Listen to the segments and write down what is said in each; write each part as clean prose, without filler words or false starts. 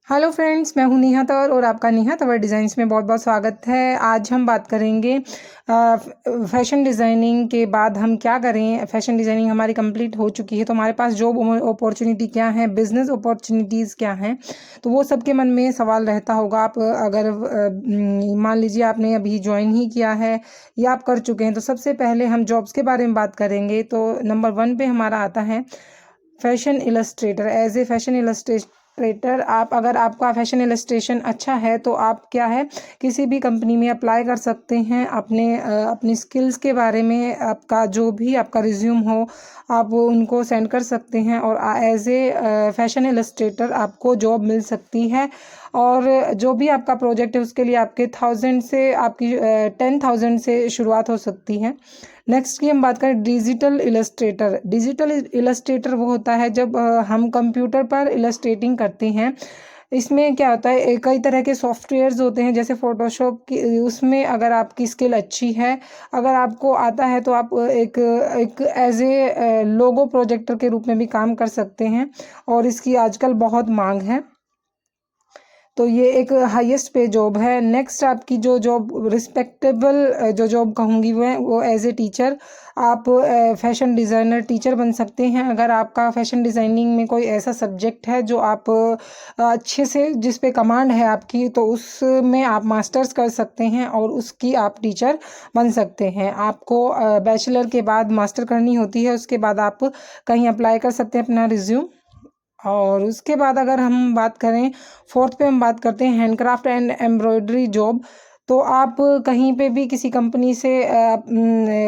Hello friends, मैं हूँ नेहा तंवर और आपका नेहा तंवर डिज़ाइंस में बहुत बहुत स्वागत है। आज हम बात करेंगे फैशन डिज़ाइनिंग के बाद हम क्या करें। फैशन डिज़ाइनिंग हमारी कंप्लीट हो चुकी है तो हमारे पास जॉब अपॉर्चुनिटी क्या है, बिजनेस अपॉर्चुनिटीज़ क्या हैं, तो वो सबके मन में सवाल रहता होगा। आप अगर मान लीजिए आपने अभी ज्वाइन ही किया है या आप कर चुके हैं, तो सबसे पहले हम जॉब्स के बारे में बात करेंगे। तो नंबर 1 पे हमारा आता है fashion illustrator. As a fashion illustrator आप अगर आपका फैशन इलस्ट्रेशन अच्छा है तो आप क्या है किसी भी कंपनी में अप्लाई कर सकते हैं। अपनी स्किल्स के बारे में आपका जो भी आपका रिज्यूम हो आप उनको सेंड कर सकते हैं और एज ए फैशन इलस्ट्रेटर आपको जॉब मिल सकती है। और जो भी आपका प्रोजेक्ट है उसके लिए आपके 1000 से आपकी 10,000 से शुरुआत हो सकती है। नेक्स्ट की हम बात करें डिजिटल इलस्ट्रेटर। डिजिटल इलस्ट्रेटर वो होता है जब हम कंप्यूटर पर इलस्ट्रेटिंग करते हैं। इसमें क्या होता है, कई तरह के सॉफ्टवेयर्स होते हैं जैसे फोटोशॉप की, उसमें अगर आपकी स्किल अच्छी है, अगर आपको आता है तो आप एक एक एज ए लोगो प्रोजेक्टर के रूप में भी काम कर सकते हैं और इसकी आजकल बहुत मांग है। तो ये एक हाईएस्ट पे जॉब है। नेक्स्ट आपकी जो जॉब रिस्पेक्टेबल जो जॉब कहूँगी वो एज ए टीचर। आप फैशन डिज़ाइनर टीचर बन सकते हैं अगर आपका फैशन डिज़ाइनिंग में कोई ऐसा सब्जेक्ट है जो आप अच्छे से जिस पे कमांड है आपकी, तो उसमें आप मास्टर्स कर सकते हैं और उसकी आप टीचर बन सकते हैं। आपको बैचलर के बाद मास्टर करनी होती है, उसके बाद आप कहीं अप्लाई कर सकते हैं अपना रिज्यूम। और उसके बाद अगर हम बात करें 4th पे हम बात करते हैं हैंडक्राफ्ट एंड एम्ब्रॉयडरी जॉब। तो आप कहीं पे भी किसी कंपनी से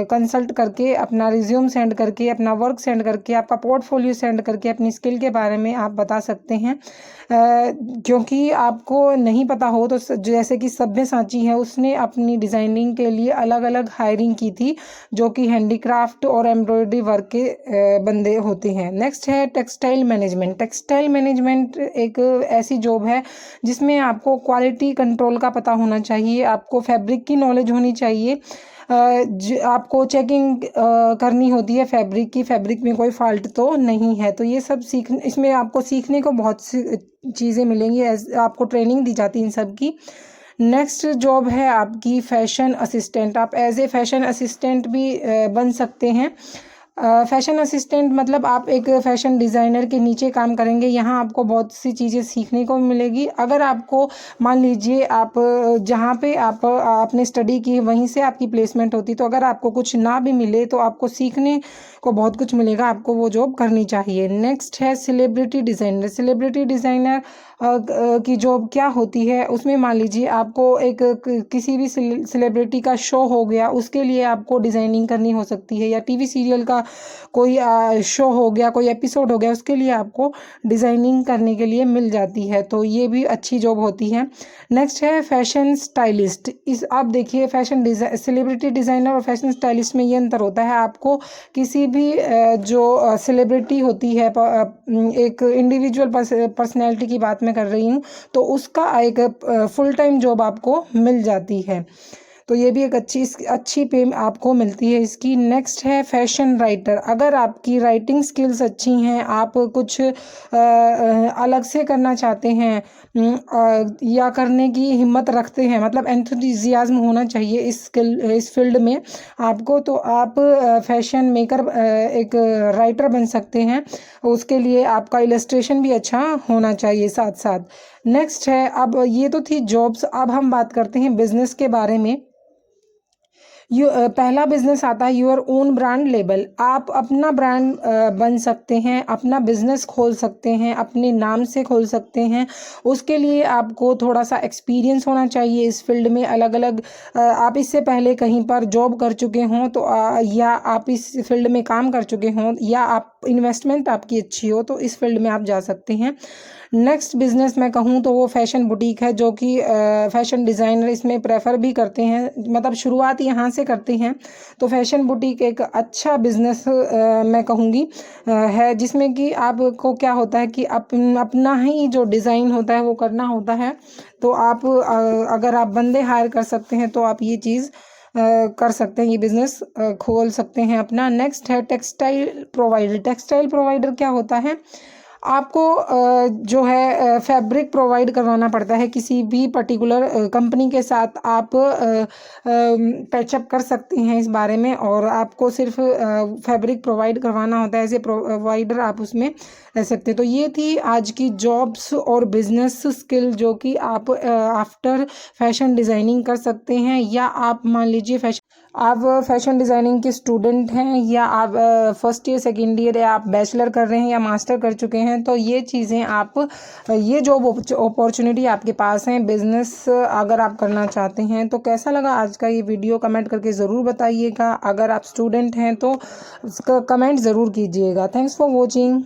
कंसल्ट करके अपना रिज्यूम सेंड करके अपना वर्क सेंड करके आपका पोर्टफोलियो सेंड करके अपनी स्किल के बारे में आप बता सकते हैं। क्योंकि आपको नहीं पता हो तो जैसे कि सब्यसाची है, उसने अपनी डिज़ाइनिंग के लिए अलग अलग हायरिंग की थी जो कि हैंडीक्राफ्ट और एम्ब्रॉयडरी वर्क के बंदे होते हैं। नेक्स्ट है टेक्सटाइल मैनेजमेंट। टेक्सटाइल मैनेजमेंट एक ऐसी जॉब है जिसमें आपको क्वालिटी कंट्रोल का पता होना चाहिए, आपको फैब्रिक की नॉलेज होनी चाहिए, आपको चेकिंग करनी होती है फैब्रिक की, फैब्रिक में कोई फॉल्ट तो नहीं है। तो ये सब इसमें आपको सीखने को बहुत सी चीज़ें मिलेंगी, आपको ट्रेनिंग दी जाती है इन सब की। नेक्स्ट जॉब है आपकी फैशन असिस्टेंट। आप एज ए फैशन असिस्टेंट भी बन सकते हैं। फैशन असिस्टेंट मतलब आप एक फैशन डिज़ाइनर के नीचे काम करेंगे। यहाँ आपको बहुत सी चीज़ें सीखने को मिलेगी। अगर आपको मान लीजिए आप जहाँ पे आपने स्टडी की वहीं से आपकी प्लेसमेंट होती, तो अगर आपको कुछ ना भी मिले तो आपको सीखने को बहुत कुछ मिलेगा, आपको वो जॉब करनी चाहिए। नेक्स्ट है सेलिब्रिटी डिज़ाइनर। सेलिब्रिटी डिज़ाइनर की जॉब क्या होती है, उसमें मान लीजिए आपको किसी भी सेलिब्रिटी का शो हो गया, उसके लिए आपको डिज़ाइनिंग करनी हो सकती है, या टीवी सीरियल का कोई शो हो गया, कोई एपिसोड हो गया, उसके लिए आपको डिज़ाइनिंग करने के लिए मिल जाती है। तो ये भी अच्छी जॉब होती है। नेक्स्ट है फैशन स्टाइलिस्ट। आप देखिए फैशन सेलिब्रिटी डिज़ाइनर और फैशन स्टाइलिस्ट में ये अंतर होता है। आपको किसी भी जो सेलिब्रिटी होती है, एक इंडिविजुअल पर्सनैलिटी की बात मैं कर रही हूँ, तो उसका एक फुल टाइम जॉब आपको मिल जाती है। तो ये भी एक अच्छी पे आपको मिलती है इसकी। नेक्स्ट है फैशन राइटर। अगर आपकी राइटिंग स्किल्स अच्छी हैं, आप कुछ अलग से करना चाहते हैं या करने की हिम्मत रखते हैं, मतलब एंथुजियाज्म होना चाहिए इस फील्ड में आपको, तो आप फैशन मेकर एक राइटर बन सकते हैं। उसके लिए आपका इलस्ट्रेशन भी अच्छा होना चाहिए साथ साथ। नेक्स्ट है, अब ये तो थी जॉब्स, अब हम बात करते हैं बिजनेस के बारे में। पहला बिजनेस आता है योर ओन ब्रांड लेबल। आप अपना ब्रांड बन सकते हैं, अपना बिजनेस खोल सकते हैं, अपने नाम से खोल सकते हैं। उसके लिए आपको थोड़ा सा एक्सपीरियंस होना चाहिए इस फील्ड में। अलग अलग आप इससे पहले कहीं पर जॉब कर चुके हों तो या आप इस फील्ड में काम कर चुके हों, या आप इन्वेस्टमेंट आपकी अच्छी हो, तो इस फील्ड में आप जा सकते हैं। नेक्स्ट बिजनेस मैं कहूँ तो वो फैशन बुटीक है, जो कि फैशन डिज़ाइनर इसमें प्रेफर भी करते हैं, मतलब शुरुआत यहाँ से करते हैं। तो फैशन बुटीक एक अच्छा बिजनेस मैं कहूँगी है, जिसमें कि आपको क्या होता है कि अपना ही जो डिज़ाइन होता है वो करना होता है। तो आप अगर आप बंदे हायर कर सकते हैं तो आप ये चीज़ कर सकते हैं, ये बिज़नेस खोल सकते हैं अपना। नेक्स्ट है टेक्सटाइल प्रोवाइडर। टेक्सटाइल प्रोवाइडर क्या होता है, आपको जो है फैब्रिक प्रोवाइड करवाना पड़ता है। किसी भी पर्टिकुलर कंपनी के साथ आप पैचअप कर सकते हैं इस बारे में, और आपको सिर्फ फैब्रिक प्रोवाइड करवाना होता है। एज ए प्रोवाइडर आप उसमें रह सकते हैं। तो ये थी आज की जॉब्स और बिजनेस स्किल जो कि आप आफ्टर फैशन डिज़ाइनिंग कर सकते हैं। या आप मान लीजिए आप फैशन डिज़ाइनिंग के स्टूडेंट हैं, या आप फर्स्ट ईयर सेकेंड ईयर, या आप बैचलर कर रहे हैं या मास्टर कर चुके हैं, तो ये चीज़ें आप ये जॉब अपॉर्चुनिटी आपके पास हैं। बिजनेस अगर आप करना चाहते हैं तो कैसा लगा आज का ये वीडियो कमेंट करके ज़रूर बताइएगा। अगर आप स्टूडेंट हैं तो उसका कमेंट ज़रूर कीजिएगा। Thanks for watching.